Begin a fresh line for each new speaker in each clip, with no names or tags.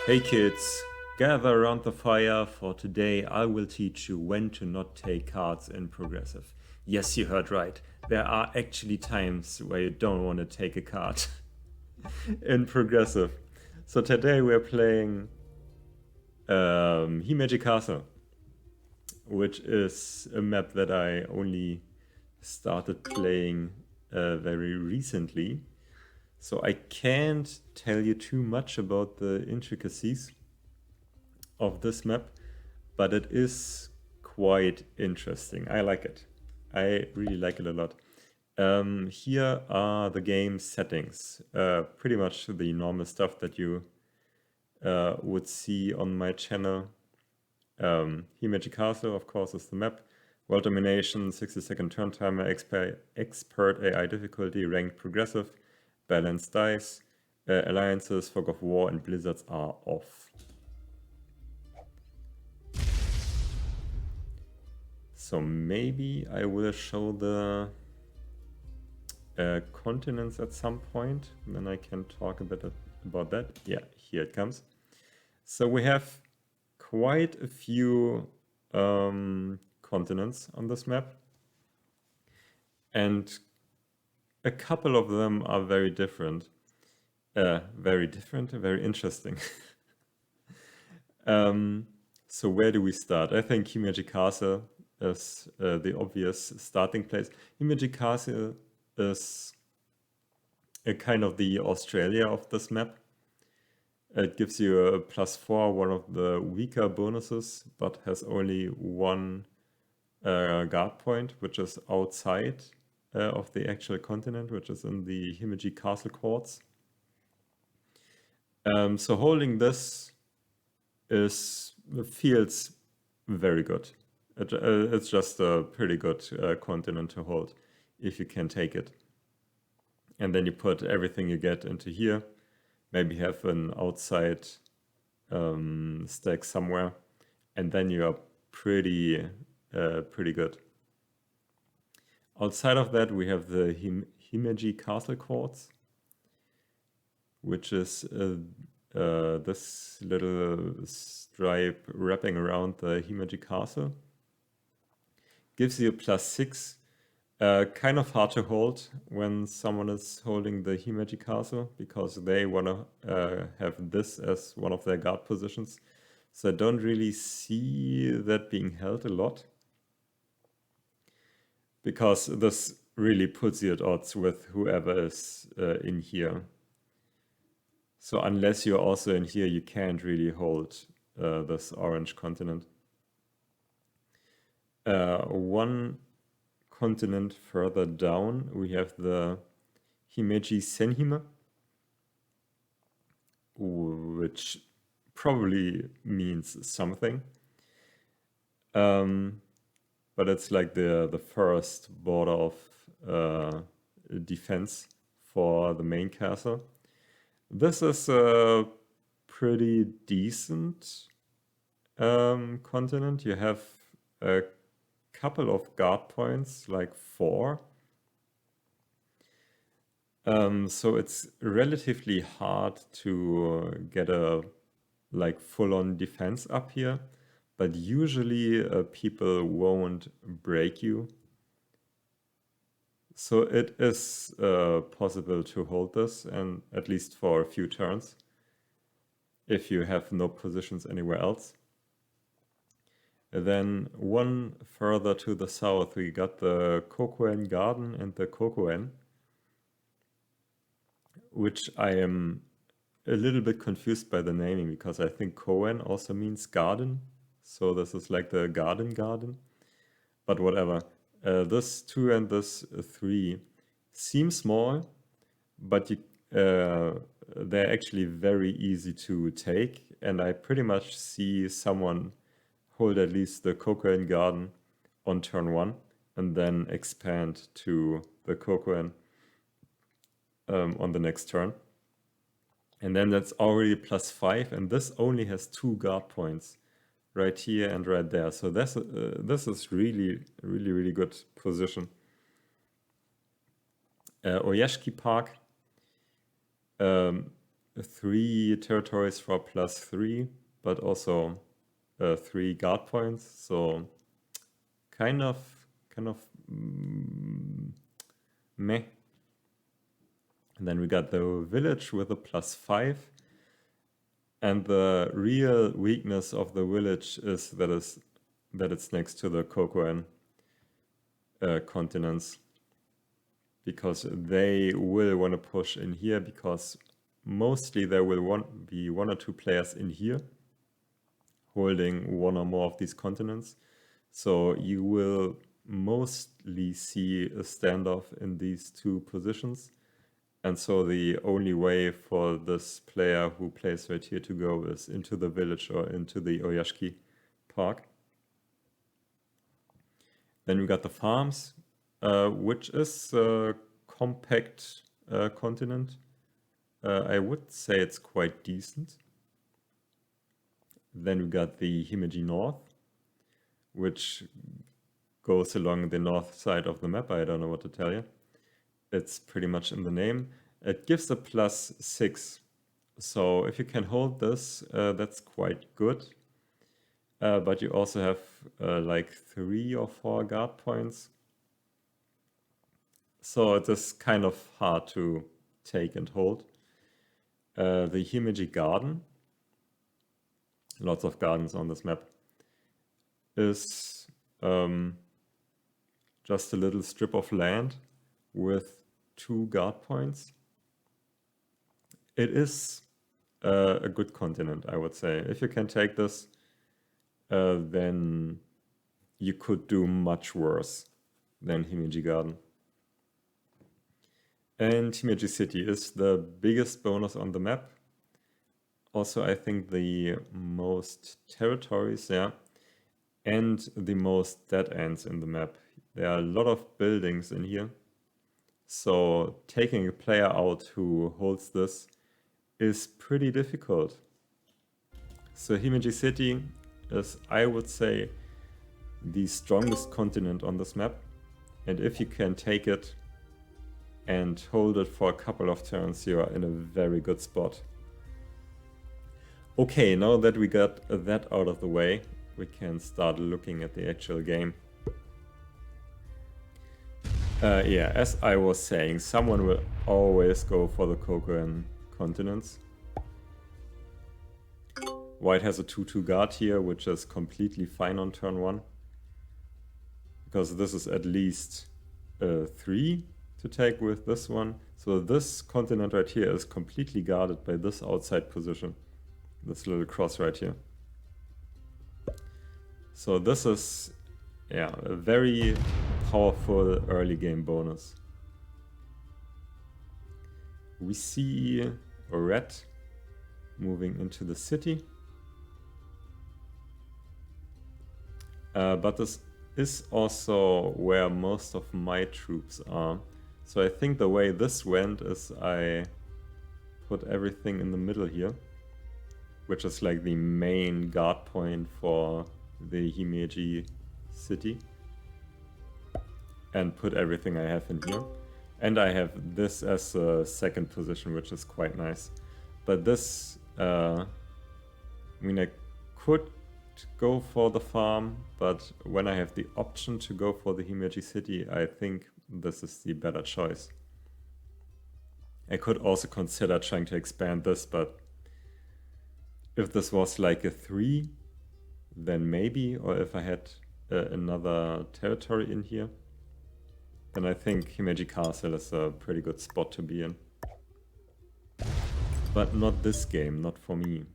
Hey kids, gather around the fire for today. I will teach you when to not take cards in progressive. Yes, you heard right. There are actually times where you don't want to take a card in progressive. So today we're playing Himeji Castle, which is a map that I only started playing very recently. So I can't tell you too much about the intricacies of this map, but it is quite interesting. I like it. I really like it a lot. Here are the game settings. Pretty much the normal stuff that you would see on my channel. Himeji Castle, of course, is the map. World domination, 60-second turn timer, expert AI difficulty, ranked progressive, balanced dice, alliances, fog of war, and blizzards are off. So maybe I will show the continents at some point, then I can talk a bit about that. Yeah, here it comes. So we have quite a few continents on this map, and a couple of them are very different. Very interesting. So where do we start? I think Himeji Castle is the obvious starting place. Himeji Castle is a kind of the Australia of this map. It gives you a +4, one of the weaker bonuses, but has only one guard point, which is outside of the actual continent, which is in the Himeji Castle Quartz. So holding this feels very good. It's just a pretty good continent to hold if you can take it. And then you put everything you get into here. Maybe have an outside stack somewhere, and then you are pretty good. Outside of that, we have the Himeji Castle Quartz, which is this little stripe wrapping around the Himeji Castle. Gives you a +6. Kind of hard to hold when someone is holding the Himeji Castle, because they want to have this as one of their guard positions. So I don't really see that being held a lot, because this really puts you at odds with whoever is in here. So unless you're also in here, you can't really hold this orange continent. One continent further down, we have the Himeji Senhime, which probably means something. But it's like the first border of defense for the main castle. This is a pretty decent continent. You have a couple of guard points, like 4. So it's relatively hard to get a like full-on defense up here, but usually people won't break you. So it is possible to hold this, and at least for a few turns, if you have no positions anywhere else. Then one further to the south, we got the Kokoen Garden and the Kokoen, which I am a little bit confused by the naming, because I think Koen also means garden. So this is like the garden. But whatever. This 2 and this 3 seem small, but they're actually very easy to take. And I pretty much see someone hold at least the Kokoen Garden on turn 1, and then expand to the Kokoen on the next turn. And then that's already +5, and this only has 2 guard points, right here and right there. So this is really good position. Oyashiki Park 3 territories for +3, but also 3 guard points. So kind of meh. And then we got the village with a +5. And the real weakness of the village is that it's next to the Cocoan continents, because they will want to push in here, because mostly there will be 1 or 2 players in here holding 1 or more of these continents. So you will mostly see a standoff in these 2 positions. And so the only way for this player who plays right here to go is into the village or into the Oyashiki Park. Then we got the farms, which is a compact continent. I would say it's quite decent. Then we got the Himeji North, which goes along the north side of the map. I don't know what to tell you. It's pretty much in the name. It gives a +6. So if you can hold this, that's quite good. But you also have like 3 or 4 guard points. So it is kind of hard to take and hold. The Himeji Garden, lots of gardens on this map, is just a little strip of land with 2 guard points. It is a good continent, I would say. If you can take this, then you could do much worse than Himeji Garden. And Himeji City is the biggest bonus on the map. Also, I think the most territories, yeah, and the most dead ends in the map. There are a lot of buildings in here. So taking a player out who holds this is pretty difficult. So Himeji City is, I would say, the strongest continent on this map. And if you can take it and hold it for a couple of turns, you are in a very good spot. Okay, now that we got that out of the way, we can start looking at the actual game. Yeah, as I was saying, someone will always go for the Cocoan continents. White has a 2/2 guard here, which is completely fine on turn 1. Because this is at least 3 to take with this one. So this continent right here is completely guarded by this outside position. This little cross right here. So this is, yeah, a very powerful early game bonus. We see a red moving into the city. But this is also where most of my troops are. So I think the way this went is I put everything in the middle here, which is like the main guard point for the Himeji city, and put everything I have in here. And I have this as a second position, which is quite nice. But this, I mean, I could go for the farm, but when I have the option to go for the Himeji city, I think this is the better choice. I could also consider trying to expand this, but if this was like a 3, then maybe, or if I had another territory in here, then I think Himeji Castle is a pretty good spot to be in. But not this game, not for me.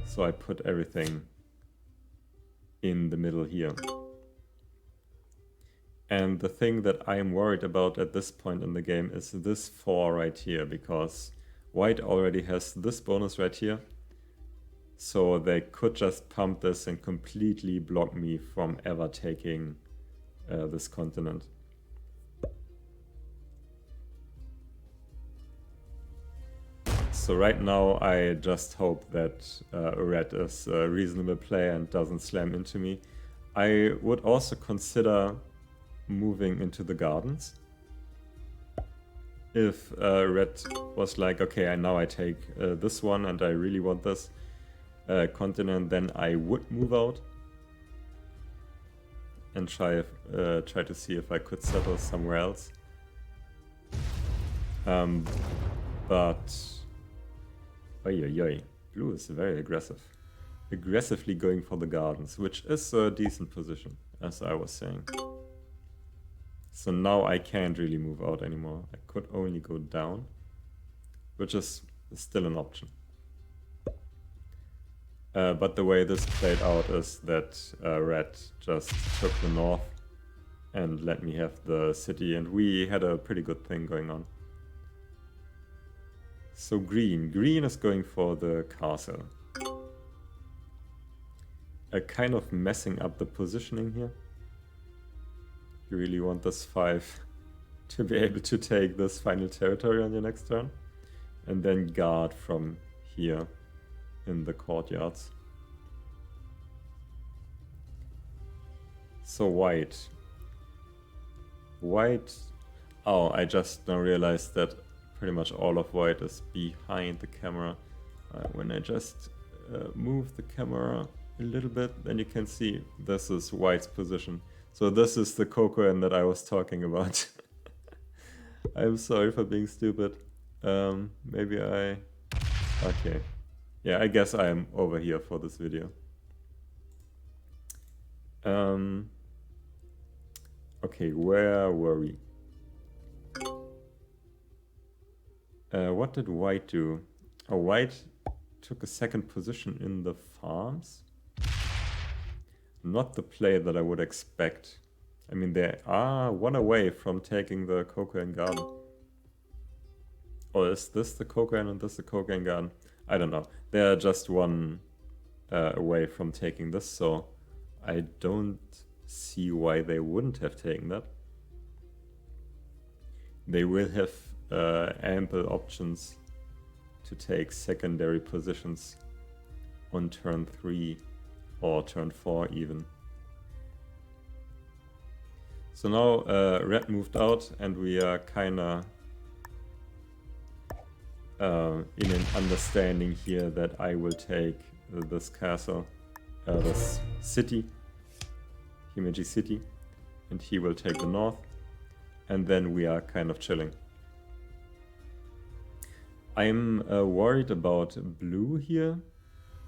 So I put everything in the middle here. And the thing that I'm worried about at this point in the game is this 4 right here, because white already has this bonus right here. So they could just pump this and completely block me from ever taking this continent. So right now I just hope that red is a reasonable play and doesn't slam into me. I would also consider moving into the gardens. if red was like, okay, now I take this one and I really want this continent, then I would move out and try to see if I could settle somewhere else. But blue is very aggressive. Aggressively going for the gardens, which is a decent position, as I was saying. So now I can't really move out anymore. I could only go down, which is still an option. But the way this played out is that red just took the north and let me have the city, and we had a pretty good thing going on. So green is going for the castle. Kind of messing up the positioning here. You really want this 5 to be able to take this final territory on your next turn. And then guard from here in the courtyards. So white. Oh, I just now realized that pretty much all of white is behind the camera. When I just move the camera a little bit, then you can see this is white's position. So this is the Cocoan that I was talking about. I'm sorry for being stupid. Maybe I... Okay. Yeah, I guess I am over here for this video. Okay, where were we? What did white do? Oh, white took a second position in the farms. Not the play that I would expect. I mean, they are one away from taking the Cocoan Garden. Or is this the Cocoan and this the Cocoan Garden? I don't know. They are just one away from taking this, so I don't see why they wouldn't have taken that. They will have ample options to take secondary positions on turn 3 or turn 4 even. So now red moved out and we are kinda in an understanding here that I will take this castle, this city, Himeji city, and he will take the north, and then we are kind of chilling. I'm worried about blue here,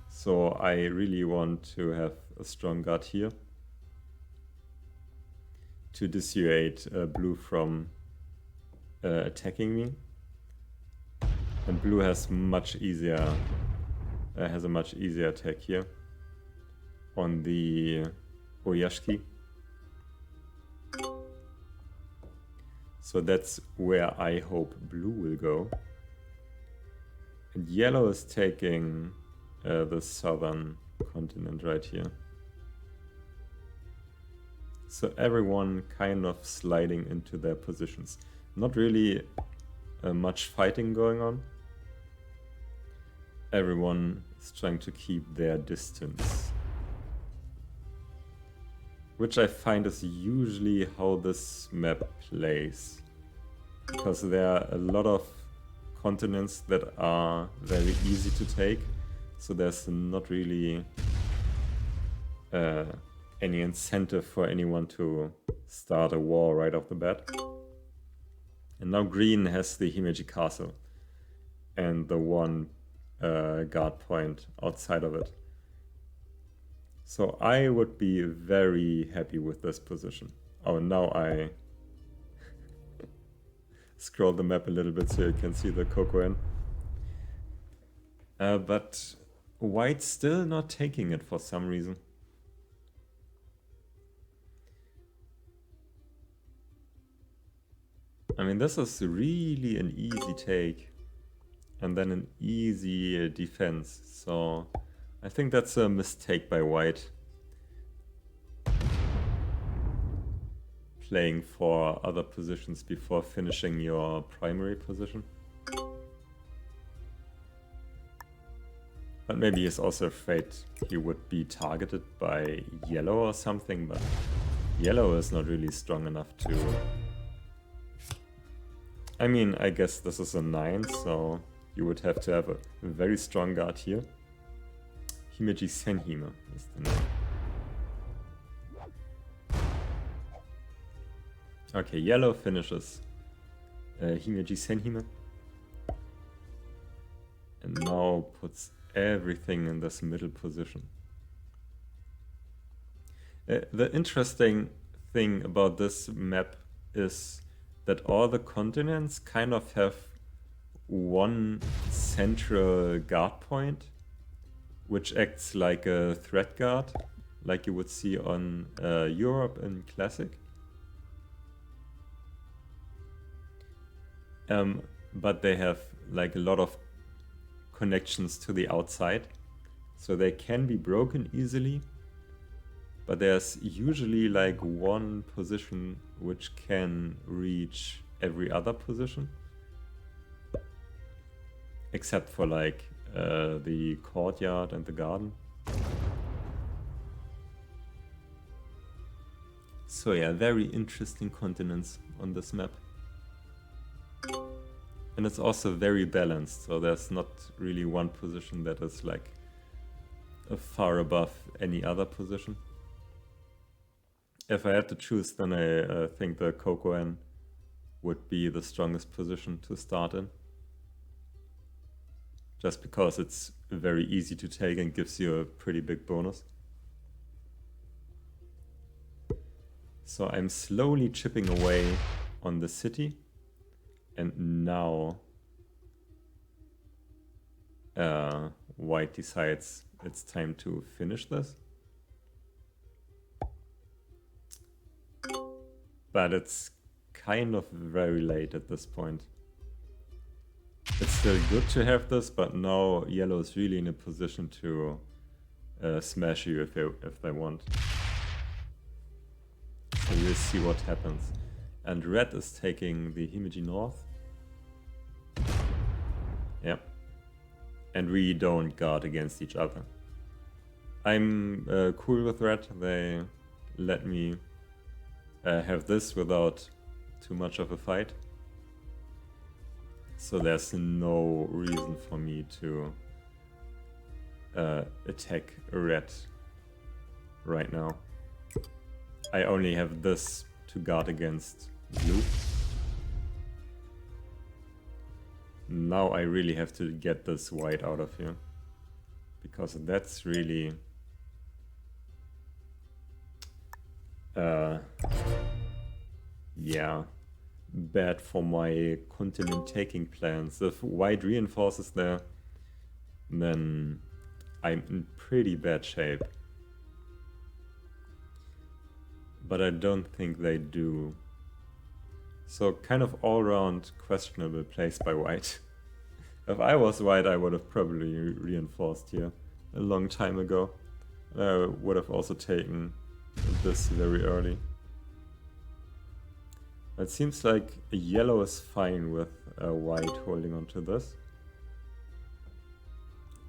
so I really want to have a strong guard here to dissuade blue from attacking me. And blue has much easier has a much easier attack here on the Oyashiki. So that's where I hope blue will go. And yellow is taking the southern continent right here. So everyone kind of sliding into their positions. Not really much fighting going on. Everyone is trying to keep their distance. Which I find is usually how this map plays. Because there are a lot of continents that are very easy to take. So there's not really any incentive for anyone to start a war right off the bat. And now green has the Himeji castle and the one guard point outside of it. So I would be very happy with this position. Oh, now I scroll the map a little bit so you can see the Cocoan. But white's still not taking it for some reason. I mean, this is really an easy take and then an easy defense. So I think that's a mistake by white. Playing for other positions before finishing your primary position. But maybe he's also afraid he would be targeted by yellow or something, but yellow is not really strong enough to I mean, I guess this is a 9, so you would have to have a very strong guard here. Himeji Senhime is the name. Okay, yellow finishes Himeji Senhime. And now puts everything in this middle position. The interesting thing about this map is that all the continents kind of have one central guard point, which acts like a threat guard, like you would see on Europe in Classic. But they have like a lot of connections to the outside, so they can be broken easily, but there's usually like one position which can reach every other position, except for like the courtyard and the garden. So yeah, very interesting continents on this map. And it's also very balanced, so there's not really one position that is like far above any other position. If I had to choose, then I think the Kokoen would be the strongest position to start in. Just because it's very easy to take and gives you a pretty big bonus. So I'm slowly chipping away on the city. And now White decides it's time to finish this. But it's kind of very late at this point. It's still good to have this, but now yellow is really in a position to smash you if they want. So we'll see what happens. And red is taking the Himeji North. Yep. And we don't guard against each other. I'm cool with red. They let me have this without too much of a fight. So there's no reason for me to attack red right now. I only have this to guard against blue. Now I really have to get this white out of here, because that's really yeah, bad for my continent taking plans. If white reinforces there, then I'm in pretty bad shape. But I don't think they do. So kind of all-round questionable place by white. If I was white, I would have probably reinforced here a long time ago. I would have also taken this very early. It seems like yellow is fine with white holding onto this.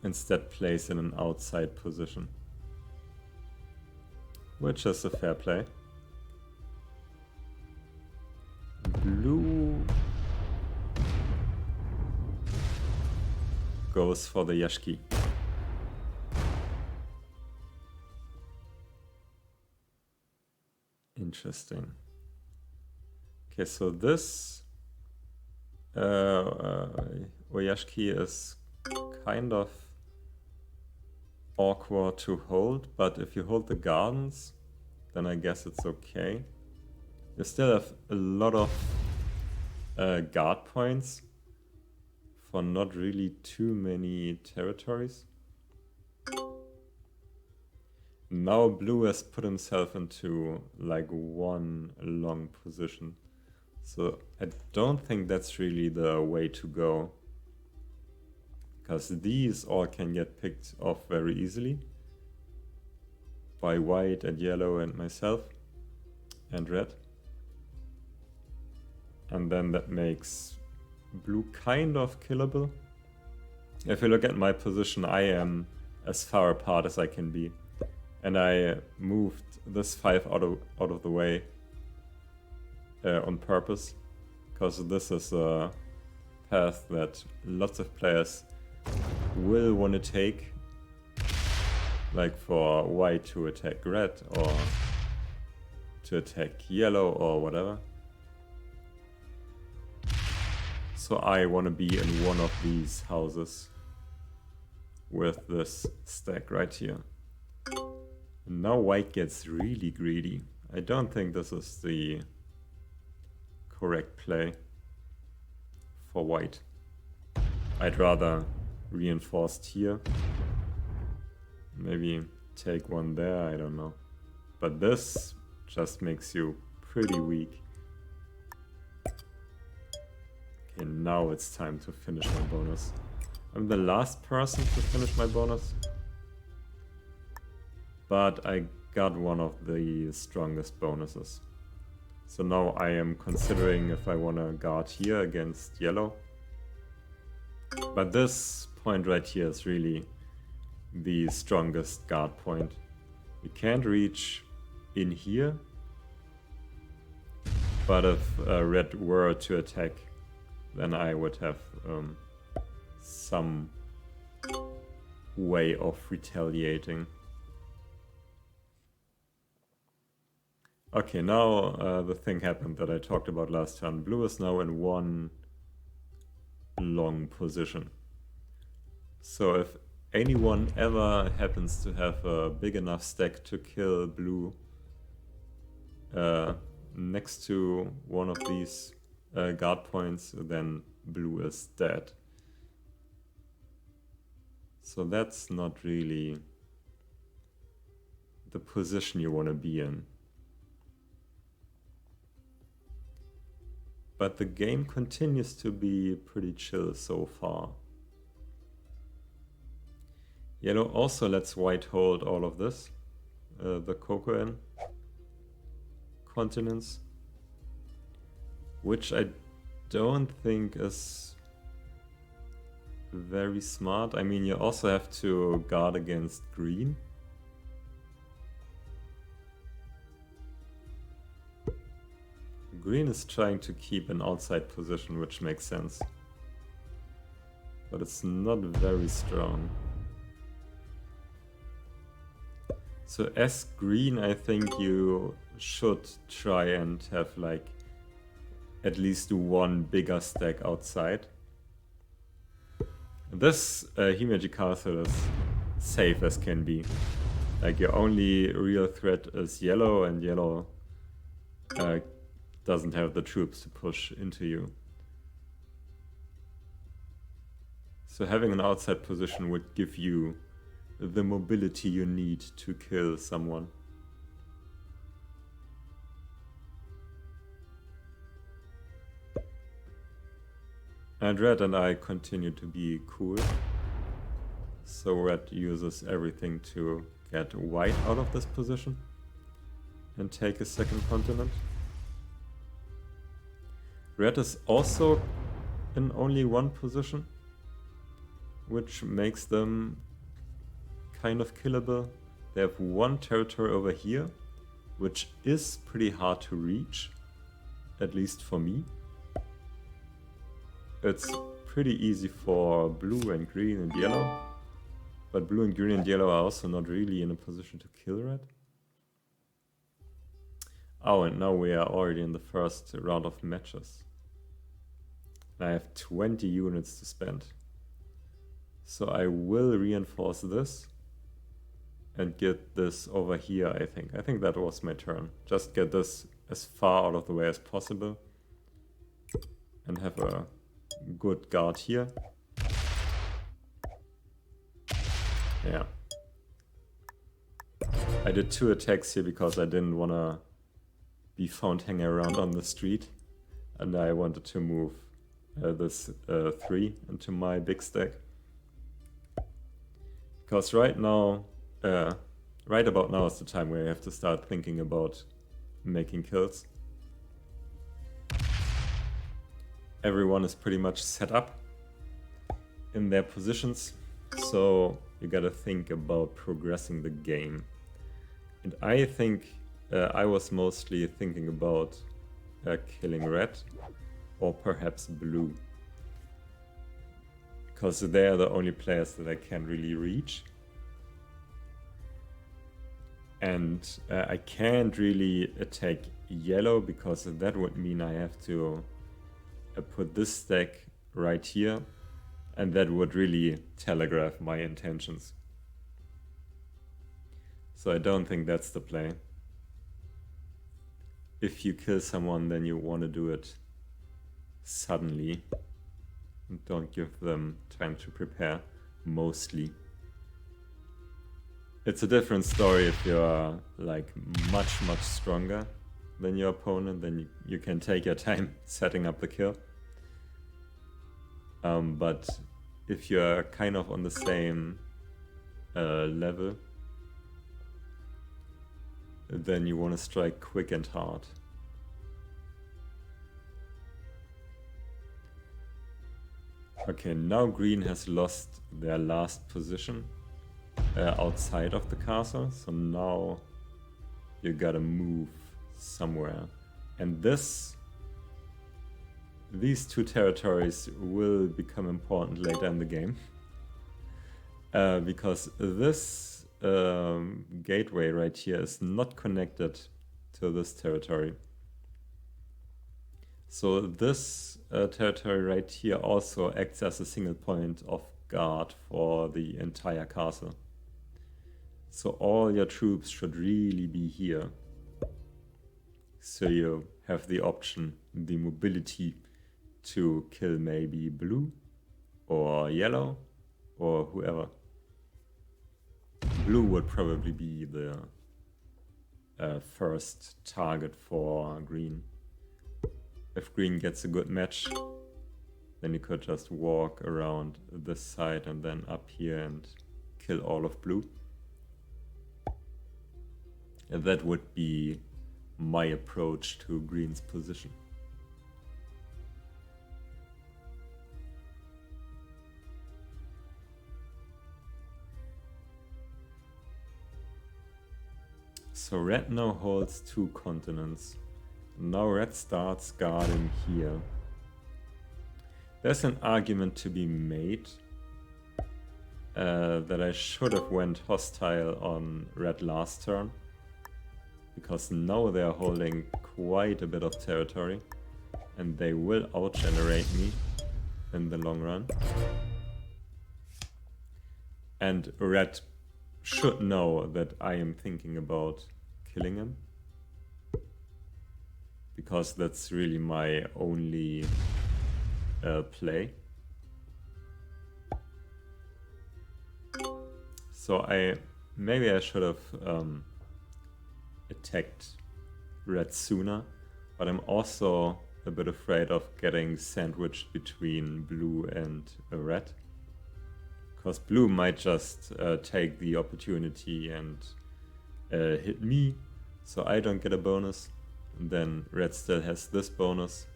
Instead plays in an outside position, which is a fair play. Blue goes for the Yashki. Interesting. Okay, so this Oyashiki is kind of awkward to hold, but if you hold the gardens, then I guess it's okay. You still have a lot of guard points for not really too many territories. Now blue has put himself into like one long position. So I don't think that's really the way to go, because these all can get picked off very easily by white and yellow and myself and red. And then that makes blue kind of killable. If you look at my position, I am as far apart as I can be. And I moved this 5 out of the way on purpose, because this is a path that lots of players will want to take, like for white to attack red or to attack yellow or whatever. So I want to be in one of these houses with this stack right here. And now white gets really greedy. I don't think this is the correct play for white. I'd rather reinforced here. Maybe take one there, I don't know. But this just makes you pretty weak. Okay, now it's time to finish my bonus. I'm the last person to finish my bonus. But I got one of the strongest bonuses. So now I am considering if I want to guard here against yellow. But this point right here is really the strongest guard point. We can't reach in here. But if red were to attack, then I would have some way of retaliating. Okay, now the thing happened that I talked about last turn. Blue is now in one long position. So if anyone ever happens to have a big enough stack to kill blue next to one of these guard points, then blue is dead. So that's not really the position you want to be in. But the game continues to be pretty chill so far. Yellow also lets white hold all of this, the Kokoen continents, which I don't think is very smart. I mean, you also have to guard against green. Green is trying to keep an outside position, which makes sense. But it's not very strong. So as green, I think you should try and have like at least one bigger stack outside. This Himeji castle is safe as can be. Like your only real threat is yellow, and yellow doesn't have the troops to push into you. So having an outside position would give you the mobility you need to kill someone. And red and I continue to be cool. So red uses everything to get white out of this position and take a second continent. Red is also in only one position, which makes them kind of killable. They have one territory over here, which is pretty hard to reach, at least for me. It's pretty easy for blue and green and yellow, but blue and green and yellow are also not really in a position to kill red. Oh, and now we are already in the first round of matches. I have 20 units to spend. So I will reinforce this and get this over here, I think. I think that was my turn. Just get this as far out of the way as possible and have a good guard here. Yeah. I did 2 attacks here because I didn't want to be found hanging around on the street, and I wanted to move this 3 into my big stack. Because right now, right about now is the time where you have to start thinking about making kills. Everyone is pretty much set up in their positions, so you gotta think about progressing the game. And I think I was mostly thinking about killing red or perhaps blue. Because they're the only players that I can really reach. And I can't really attack yellow because that would mean I have to put this stack right here, and that would really telegraph my intentions. So I don't think that's the play. If you kill someone, then you want to do it suddenly and don't give them time to prepare, mostly. It's a different story if you're like much stronger than your opponent, then you can take your time setting up the kill. But if you're kind of on the same level, then you want to strike quick and hard. Okay, now green has lost their last position outside of the castle, so now you gotta move somewhere. And these two territories will become important later in the game. Because this gateway right here is not connected to this territory. So this territory right here also acts as a single point of guard for the entire castle. So all your troops should really be here. So you have the option, the mobility to kill maybe blue or yellow or whoever. Blue would probably be the first target for green. If green gets a good match, then you could just walk around this side and then up here and kill all of blue. And that would be my approach to green's position. So red now holds 2 continents. Now red starts guarding here. There's an argument to be made that I should have went hostile on red last turn, because now they're holding quite a bit of territory and they will outgenerate me in the long run. And red should know that I am thinking about killing him, because that's really my only play. So maybe I should have attacked red sooner, but I'm also a bit afraid of getting sandwiched between blue and red, because blue might just take the opportunity and hit me, so I don't get a bonus. And then red still has this bonus,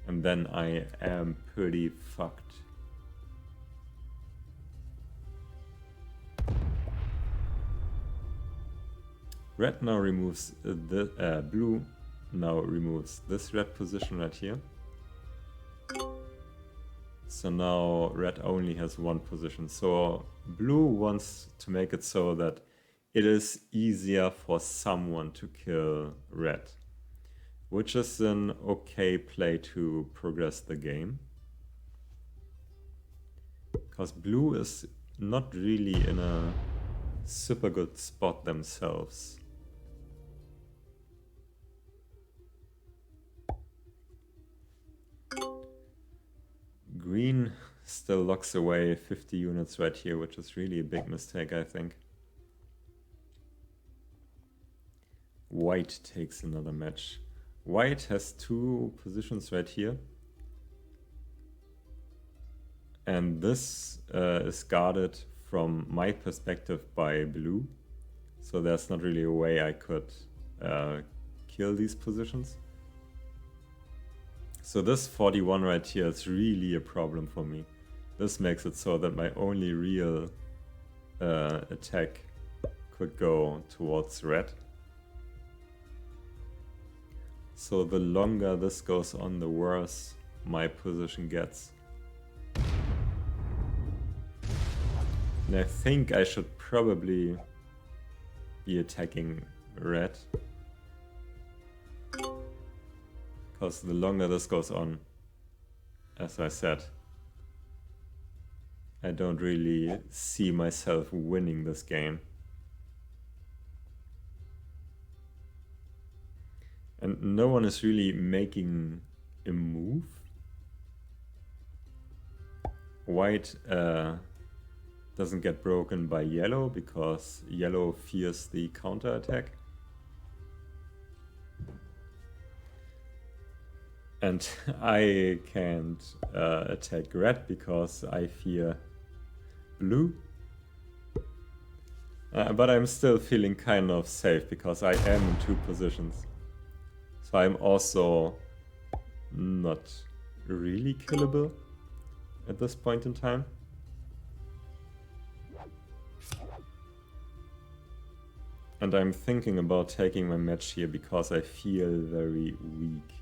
and then I am pretty fucked. Red now removes the blue now removes this red position right here. So now red only has 1 position. So blue wants to make it so that it is easier for someone to kill red, which is an okay play to progress the game. Because blue is not really in a super good spot themselves. Green still locks away 50 units right here, which is really a big mistake, I think. White takes another match. White has 2 positions right here. And this is guarded from my perspective by blue. So there's not really a way I could kill these positions. So this 41 right here is really a problem for me. This makes it so that my only real attack could go towards red. So the longer this goes on, the worse my position gets. And I think I should probably be attacking red. Because the longer this goes on, as I said, I don't really see myself winning this game. And no one is really making a move. White doesn't get broken by yellow because yellow fears the counter attack. And I can't attack red because I fear blue. But I'm still feeling kind of safe because I am in 2 positions. So I'm also not really killable at this point in time. And I'm thinking about taking my match here because I feel very weak.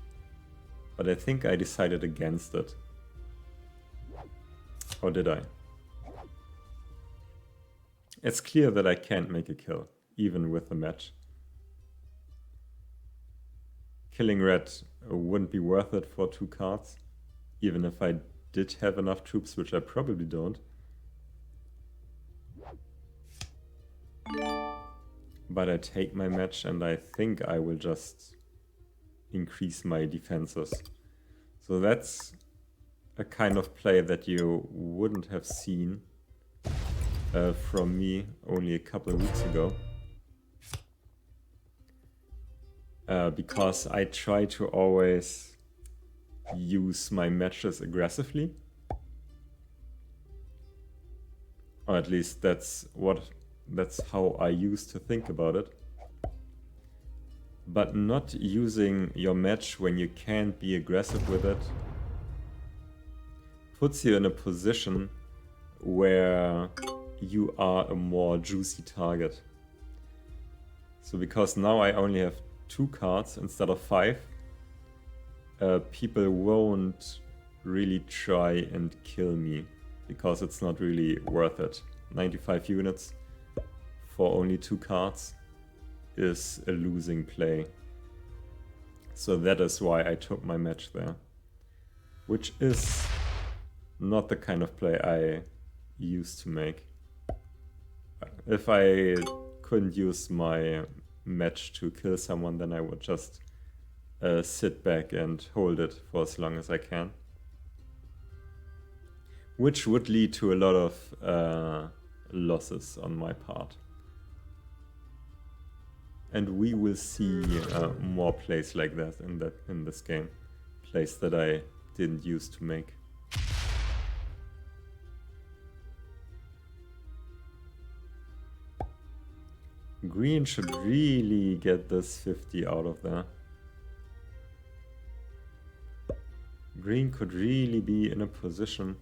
But I think I decided against it. Or did I? It's clear that I can't make a kill, even with the match. Killing red wouldn't be worth it for 2 cards, even if I did have enough troops, which I probably don't. But I take my match and I think I will just increase my defenses. So that's a kind of play that you wouldn't have seen from me only a couple of weeks ago. Because I try to always use my matches aggressively. Or at least that's how I used to think about it. But not using your match when you can't be aggressive with it puts you in a position where you are a more juicy target. So because now I only have 2 cards instead of 5, people won't really try and kill me because it's not really worth it. 95 units for only 2 cards is a losing play. So that is why I took my match there. Which is not the kind of play I used to make. If I couldn't use my match to kill someone, then I would just sit back and hold it for as long as I can. Which would lead to a lot of losses on my part. And we will see more plays like that in this game. Plays that I didn't use to make. Green should really get this 50 out of there. Green could really be in a position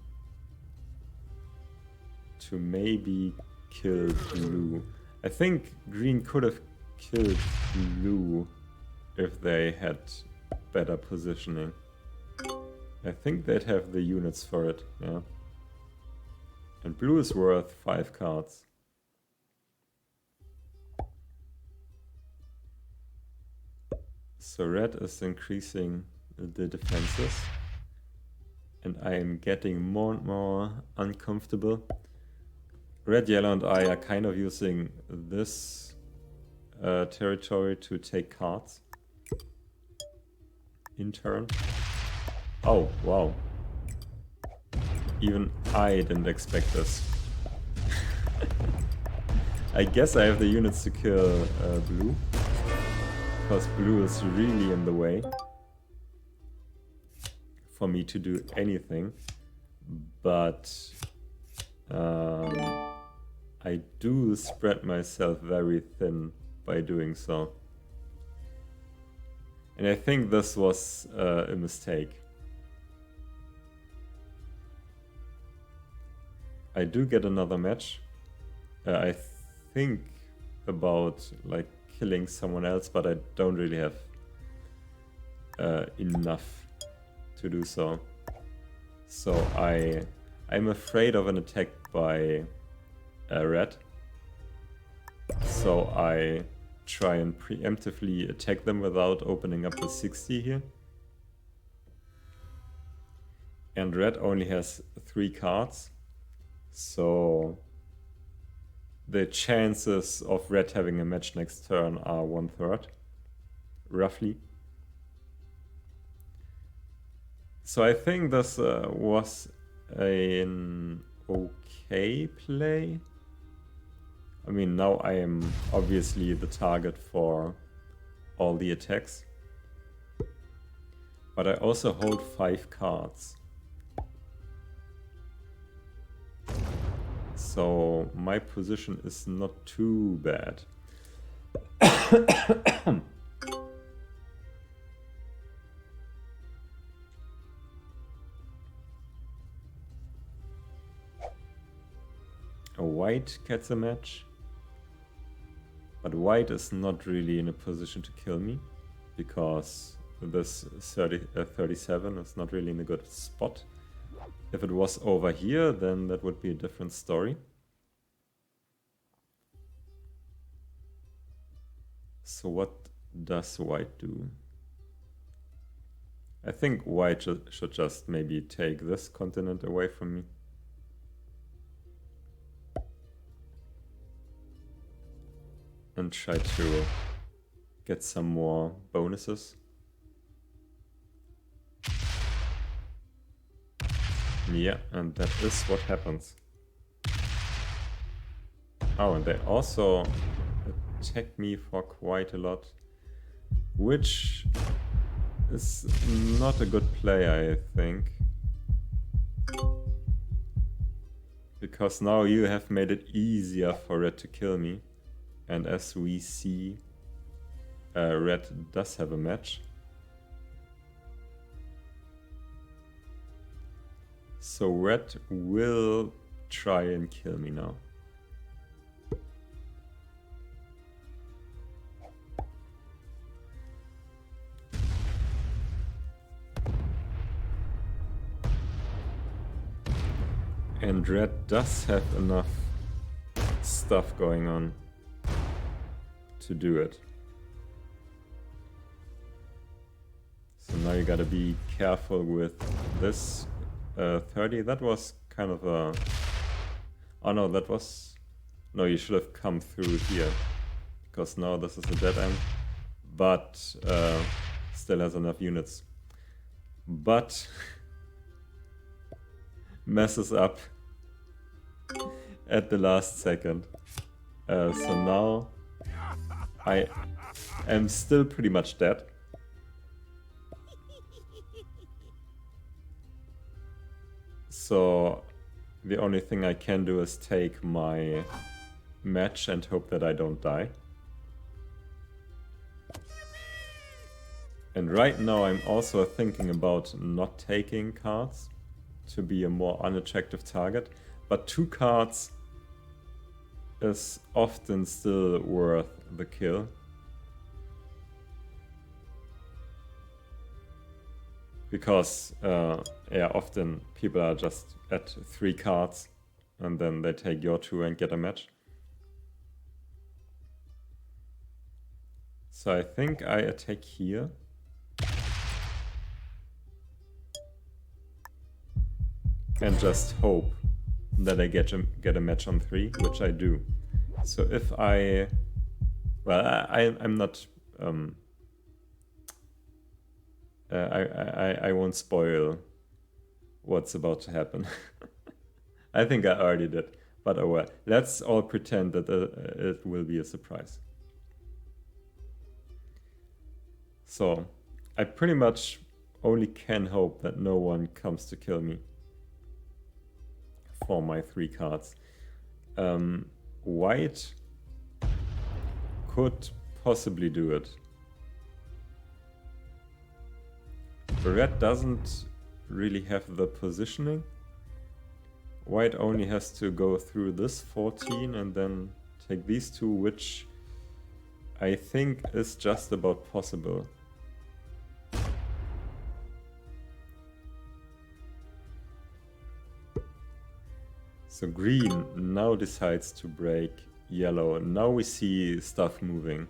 to maybe kill blue. I think green could have killed blue if they had better positioning. I think they'd have the units for it, yeah. And blue is worth 5 cards. So red is increasing the defenses. And I am getting more and more uncomfortable. Red, yellow and I are kind of using this territory to take cards in turn. Oh, wow. Even I didn't expect this. I guess I have the units to kill blue. Because blue is really in the way for me to do anything. But I do spread myself very thin by doing so. And I think this was a mistake. I do get another match. I think about like killing someone else, but I don't really have enough to do so. So I'm afraid of an attack by red. So I try and preemptively attack them without opening up the 60 here. And red only has 3 cards. So the chances of red having a match next turn are 1/3, roughly. So I think this was an okay play. I mean, now I am obviously the target for all the attacks. But I also hold 5 cards. So my position is not too bad. A white gets a match. But white is not really in a position to kill me, because this 37 is not really in a good spot. If it was over here, then that would be a different story. So what does white do? I think white should just maybe take this continent away from me. And try to get some more bonuses. Yeah, and that is what happens. Oh, and they also attack me for quite a lot, which is not a good play, I think. Because now you have made it easier for red to kill me. And as we see, red does have a match. So red will try and kill me now. And red does have enough stuff going on to do it. So now you gotta be careful with this 30. That was kind of a... Oh no, that was... No, you should have come through here, because now this is a dead end, but still has enough units. But messes up at the last second. So now I am still pretty much dead. So the only thing I can do is take my match and hope that I don't die. And right now I'm also thinking about not taking cards to be a more unattractive target, but 2 cards is often still worth the kill. Because, yeah, often people are just at 3 cards and then they take your 2 and get a match. So I think I attack here. And just hope that I get a match on 3, which I do. So if I... Well, I'm not... I won't spoil what's about to happen. I think I already did, but oh well. Let's all pretend that it will be a surprise. So, I pretty much only can hope that no one comes to kill me for my 3 cards. White could possibly do it. Red doesn't really have the positioning. White only has to go through this 14 and then take these 2, which I think is just about possible. So green now decides to break yellow. Now we see stuff moving.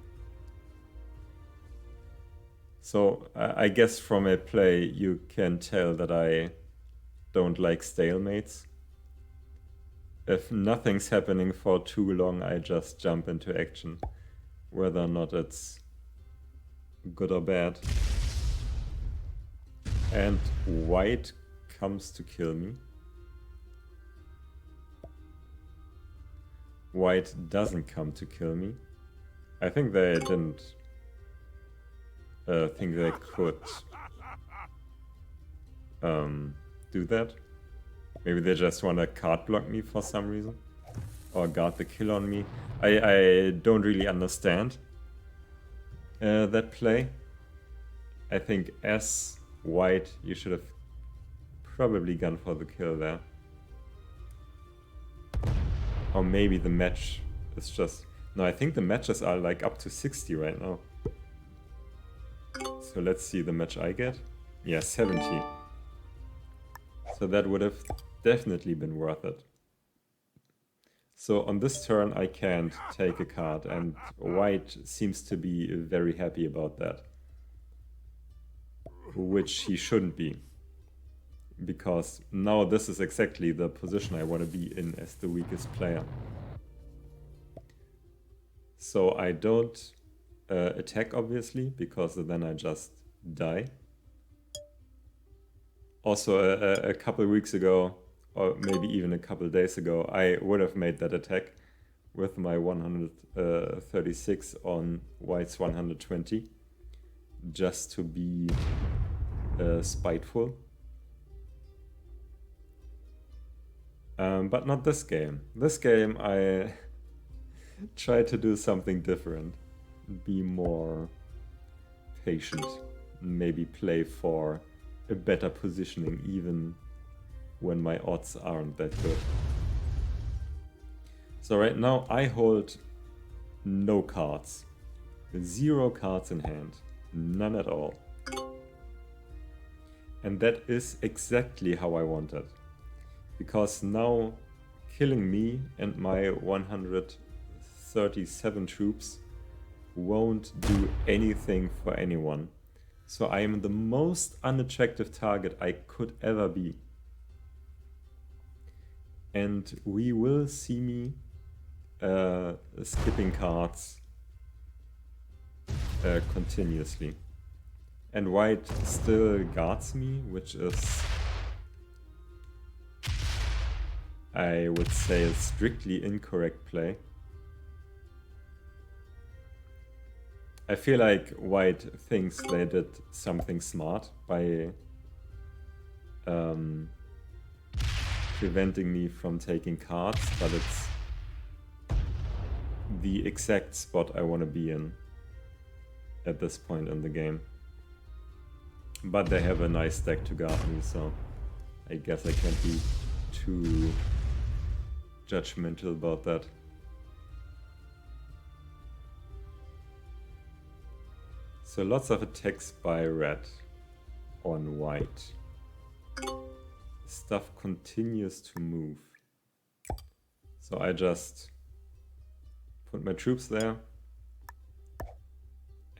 So I guess from a play you can tell that I don't like stalemates. If nothing's happening for too long, I just jump into action, whether or not it's good or bad. And white comes to kill me. White doesn't come to kill me. I think they didn't think they could do that. Maybe they just want to card block me for some reason. Or guard the kill on me. I don't really understand that play. I think as white, you should have probably gone for the kill there. Or maybe the match is just... No, I think the matches are like up to 60 right now. So let's see the match I get. Yeah, 70. So that would have definitely been worth it. So on this turn I can't take a card, and white seems to be very happy about that. Which he shouldn't be. Because now this is exactly the position I want to be in as the weakest player. So I don't attack, obviously, because then I just die. Also, a couple weeks ago, or maybe even a couple days ago, I would have made that attack with my 136 on white's 120, just to be spiteful. But not this game. This game I try to do something different. Be more patient. Maybe play for a better positioning even when my odds aren't that good. So right now I hold no cards. 0 cards in hand. None at all. And that is exactly how I want it. Because now killing me and my 137 troops won't do anything for anyone. So I am the most unattractive target I could ever be. And we will see me skipping cards continuously. And white still guards me, which is, I would say, a strictly incorrect play. I feel like white thinks they did something smart by preventing me from taking cards, but it's the exact spot I want to be in at this point in the game. But they have a nice deck to guard me, so I guess I can't be too judgmental about that. So lots of attacks by red on white. Stuff continues to move. So I just put my troops there.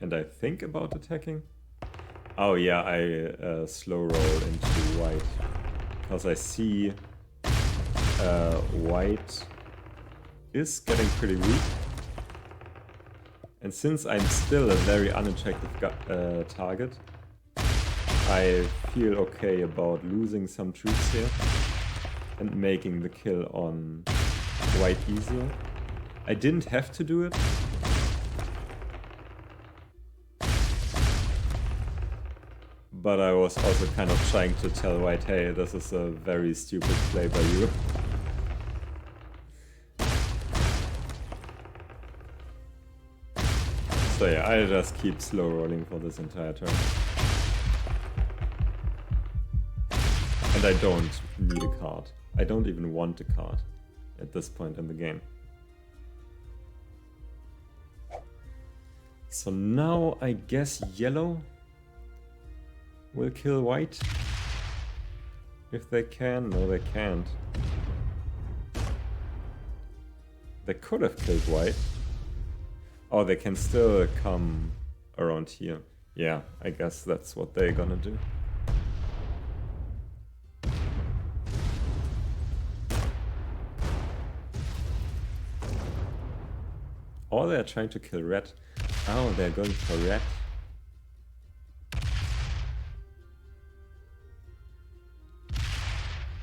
And I think about attacking. Oh yeah, I slow roll into white. Because I see white is getting pretty weak. And since I'm still a very unattractive target, I feel okay about losing some troops here and making the kill on white easier. I didn't have to do it. But I was also kind of trying to tell white, hey, this is a very stupid play by you. So yeah, I just keep slow rolling for this entire turn. And I don't need a card. I don't even want a card at this point in the game. So now I guess yellow will kill white. If they can. No, they can't. They could have killed white. Oh, they can still come around here. Yeah, I guess that's what they're gonna do. Or they're trying to kill red. Oh, they're going for red.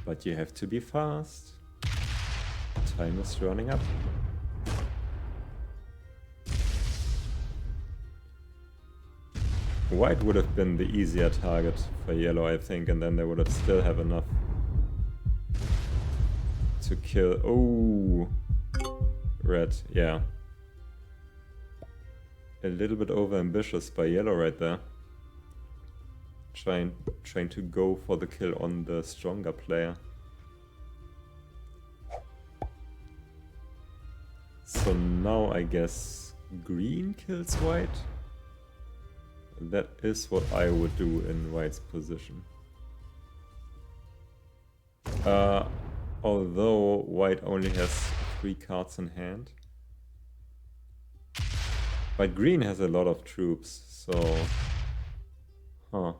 But you have to be fast. Time is running up. White would have been the easier target for yellow, I think, and then they would have still have enough to kill. Oh, red, yeah. A little bit over ambitious by yellow right there. Trying to go for the kill on the stronger player. So now I guess green kills white. That is what I would do in white's position. Although white only has 3 cards in hand. But green has a lot of troops, so... Huh.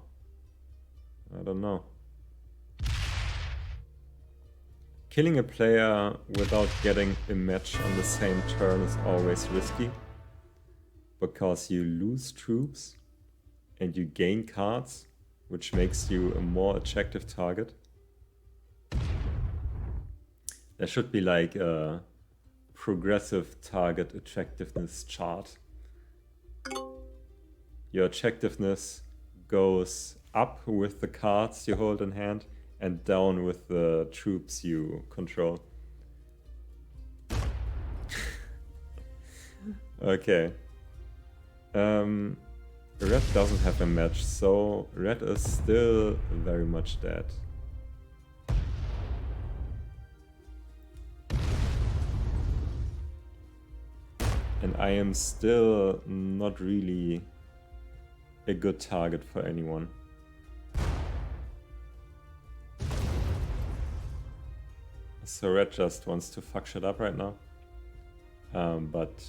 I don't know. Killing a player without getting a match on the same turn is always risky. Because you lose troops and you gain cards, which makes you a more attractive target. There should be like a progressive target attractiveness chart. Your attractiveness goes up with the cards you hold in hand and down with the troops you control. Okay. Red doesn't have a match, so red is still very much dead. And I am still not really a good target for anyone. So red just wants to fuck shit up right now. But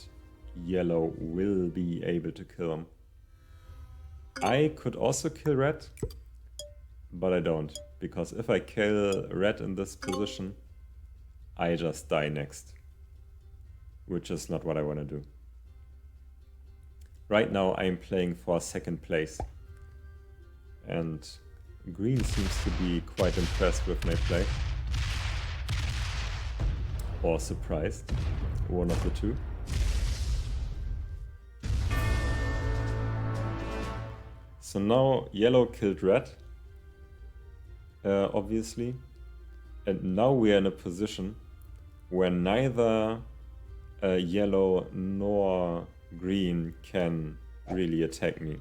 yellow will be able to kill him. I could also kill red, but I don't. Because if I kill red in this position, I just die next. Which is not what I want to do. Right now I'm playing for second place. And green seems to be quite impressed with my play. Or surprised. One of the two. So now yellow killed red. Obviously. And now we are in a position where neither yellow nor green can really attack me.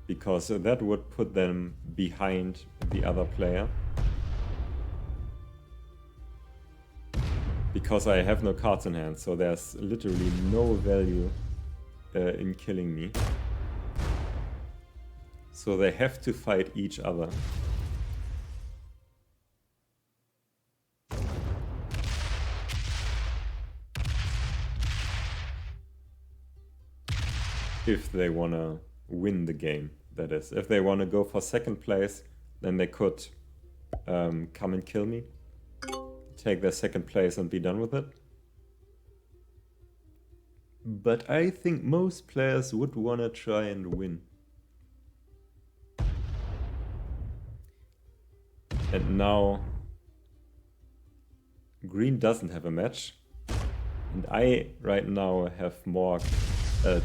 Because that would put them behind the other player. Because I have no cards in hand, so there's literally no value in killing me. So they have to fight each other. If they wanna win the game, that is. If they wanna go for second place, then they could come and kill me. Take their second place and be done with it. But I think most players would wanna try and win. And now green doesn't have a match. And I right now have more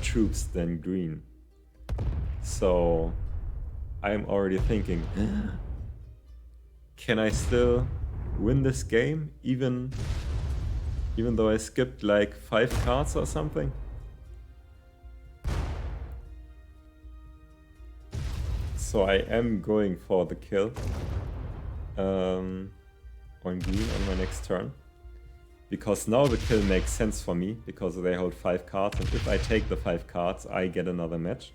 troops than green. So I'm already thinking, can I still win this game even though I skipped like 5 cards or something? So I am going for the kill on green on my next turn. Because now the kill makes sense for me, because they hold 5 cards, and if I take the 5 cards, I get another match.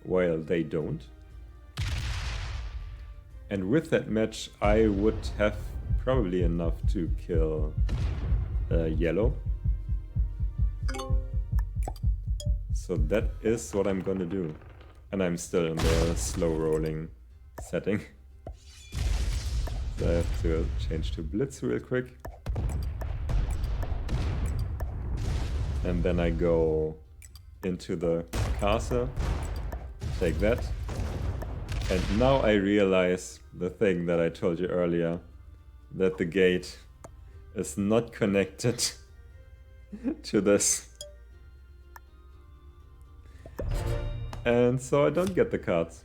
While they don't. And with that match, I would have probably enough to kill yellow. So that is what I'm gonna do. And I'm still in the slow rolling setting. So I have to change to blitz real quick. And then I go into the castle, take that. And now I realize the thing that I told you earlier, that the gate is not connected to this. And so I don't get the cards.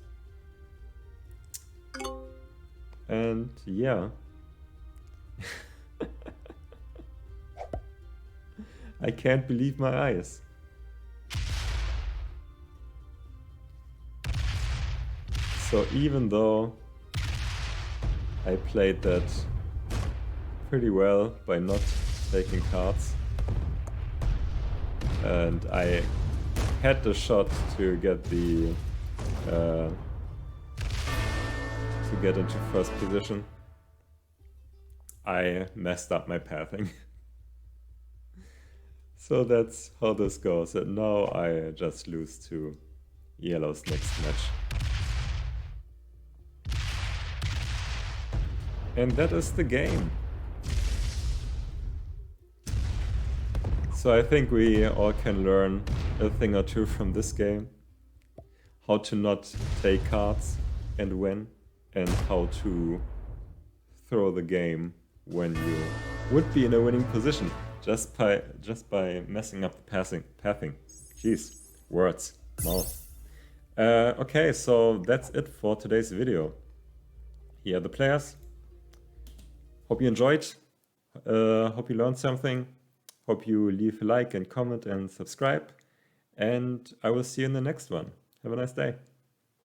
And yeah. I can't believe my eyes. So even though I played that pretty well by not taking cards, and I had the shot to get the to get into first position, I messed up my pathing. So that's how this goes, and now I just lose to yellow's next match. And that is the game. So I think we all can learn a thing or two from this game. How to not take cards and win, and how to throw the game when you would be in a winning position just by messing up the pathing. Jeez, words, mouth. Okay, so that's it for today's video. Here are the players. Hope you enjoyed. Hope you learned something. Hope you leave a like and comment and subscribe. And I will see you in the next one. Have a nice day.